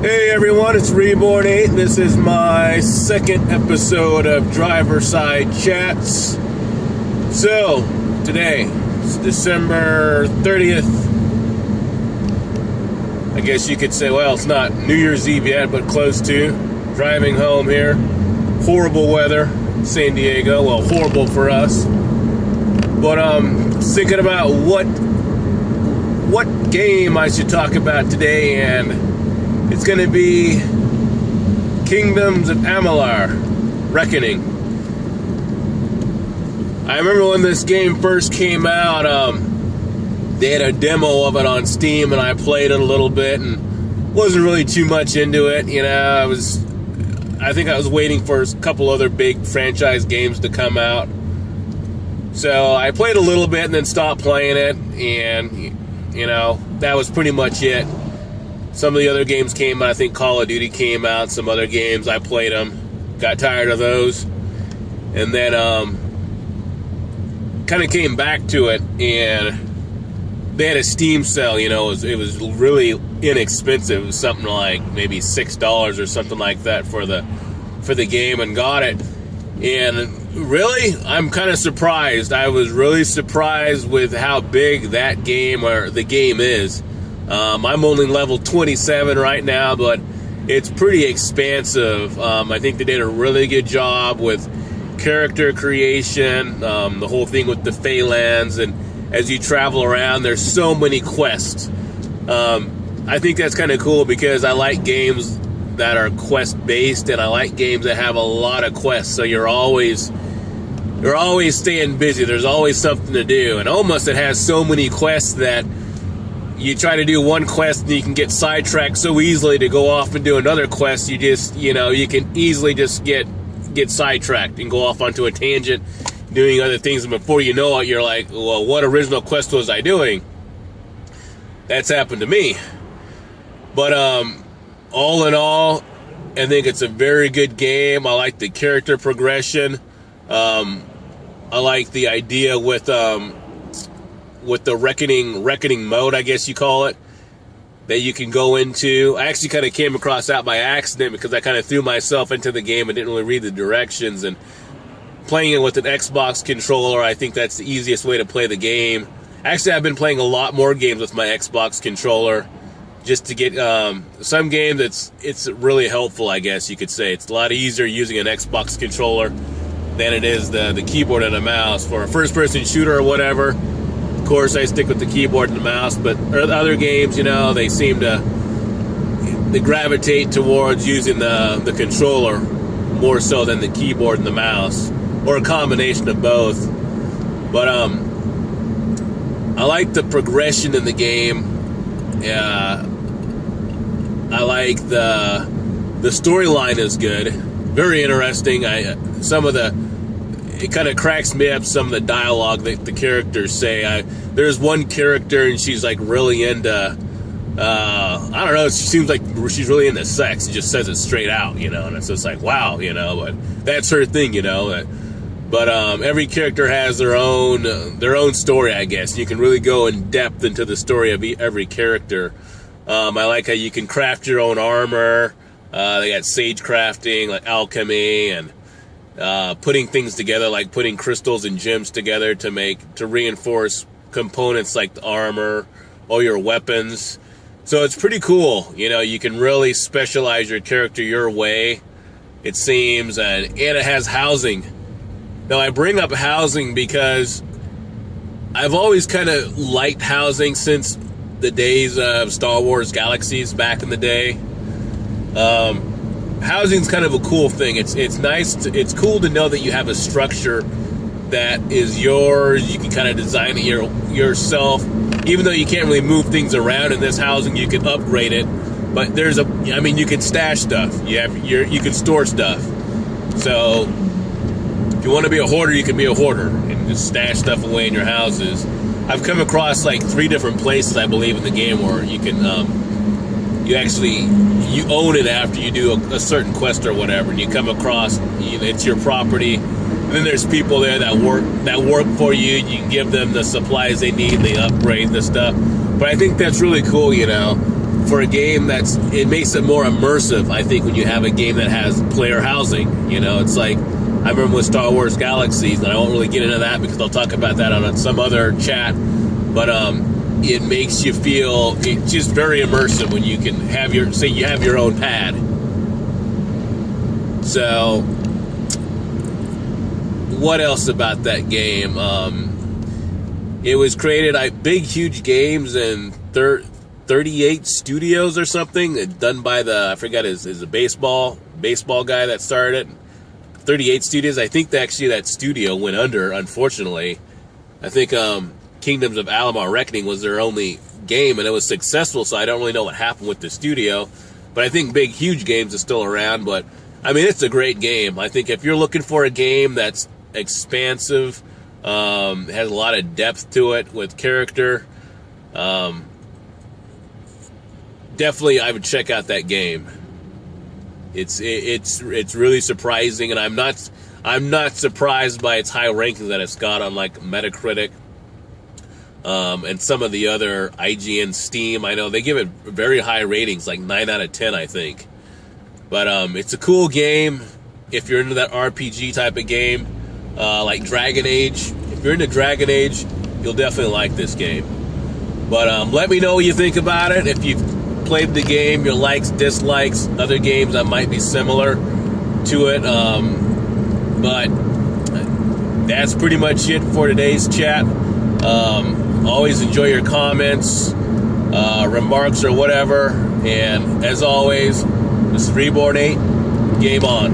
Hey everyone, it's Reborn 8. This is my second episode of Driver Side Chats. So, today, it's December 30th. I guess you could say, well, it's not New Year's Eve yet, but close to. Driving home here. Horrible weather in San Diego. Well, horrible for us. But thinking about what game I should talk about today, and it's going to be Kingdoms of Amalur: Reckoning. I remember when this game first came out, they had a demo of it on Steam, and I played it a little bit, and wasn't really too much into it. You know, I think I was waiting for a couple other big franchise games to come out. So I played a little bit and then stopped playing it, and, you know, that was pretty much it. Some of the other games came out. I think Call of Duty came out. Some other games, I played them. Got tired of those. And then kind of came back to it. And they had a Steam sale, you know. It was really inexpensive. It was something like maybe $6 or something like that for the game, and got it. And really, I'm kind of surprised. I was really surprised with how big that game, or the game, is. I'm only level 27 right now, but it's pretty expansive. I think they did a really good job with character creation, the whole thing with the Phalanx, and as you travel around, there's so many quests. I think that's kind of cool because I like games that are quest-based, and I like games that have a lot of quests, so you're always staying busy. There's always something to do, and almost it has so many quests that you try to do one quest and you can get sidetracked so easily to go off and do another quest. You just, you know, you can easily just get sidetracked and go off onto a tangent doing other things, and before you know it, you're like, well, what original quest was I doing? That's happened to me. But all in all, I think it's a very good game. I like the character progression. I like the idea with the reckoning mode, I guess you call it, that you can go into. I actually kind of came across that by accident because I kind of threw myself into the game and didn't really read the directions. And playing it with an Xbox controller, I think that's the easiest way to play the game. Actually, I've been playing a lot more games with my Xbox controller just to get some games. It's really helpful, I guess you could say. It's a lot easier using an Xbox controller than it is the keyboard and the mouse. For a first-person shooter or whatever, of course, I stick with the keyboard and the mouse, but other games, you know, they seem to gravitate towards using the controller more so than the keyboard and the mouse, or a combination of both. But I like the progression in the game. I like the storyline is good, very interesting. It kind of cracks me up, some of the dialogue that the characters say. There's one character, and she's like really into, I don't know, she seems like she's really into sex. She just says it straight out, you know, and it's just like, wow, you know, but that's her thing, you know. But every character has their own story, I guess. You can really go in depth into the story of every character. I like how you can craft your own armor. They got sage crafting, like alchemy, and putting things together, like putting crystals and gems together to reinforce components like the armor or your weapons. So it's pretty cool. You know, you can really specialize your character your way, it seems, and it has housing. Now, I bring up housing because I've always kind of liked housing since the days of Star Wars Galaxies back in the day. Housing's kind of a cool thing. It's nice. It's cool to know that you have a structure that is yours. You can kind of design it yourself. Even though you can't really move things around in this housing, you can upgrade it. But you can stash stuff. You can store stuff. So if you want to be a hoarder, you can be a hoarder and just stash stuff away in your houses. I've come across like 3 different places, I believe, in the game where you can you own it after you do a certain quest or whatever, and you come across, it's your property, and then there's people there that work for you. You can give them the supplies they need, they upgrade the stuff. But I think that's really cool, you know. for a game it makes it more immersive, I think, when you have a game that has player housing. You know, it's like, I remember with Star Wars Galaxies, and I won't really get into that because I'll talk about that on some other chat, but it makes you feel, it's just very immersive when you can have you have your own pad. So, what else about that game? It was created by Big Huge Games and 38 Studios or something, done by I forgot is a baseball guy that started it. 38 Studios. I think that studio went under, unfortunately. I think Kingdoms of Amalur Reckoning was their only game, and it was successful, so I don't really know what happened with the studio. But I think Big Huge Games is still around. But, I mean, it's a great game. I think if you're looking for a game that's expansive, has a lot of depth to it with character, definitely I would check out that game. It's really surprising, and I'm not surprised by its high ranking that it's got on like Metacritic, and some of the other IGN, Steam. I know they give it very high ratings, like 9 out of 10, I think. But it's a cool game if you're into that RPG type of game, like Dragon Age. If you're into Dragon Age, you'll definitely like this game. But let me know what you think about it. If you've played the game, your likes, dislikes, other games that might be similar to it. But that's pretty much it for today's chat. Always enjoy your comments, remarks, or whatever. And as always, this is Reborn 8. Game on.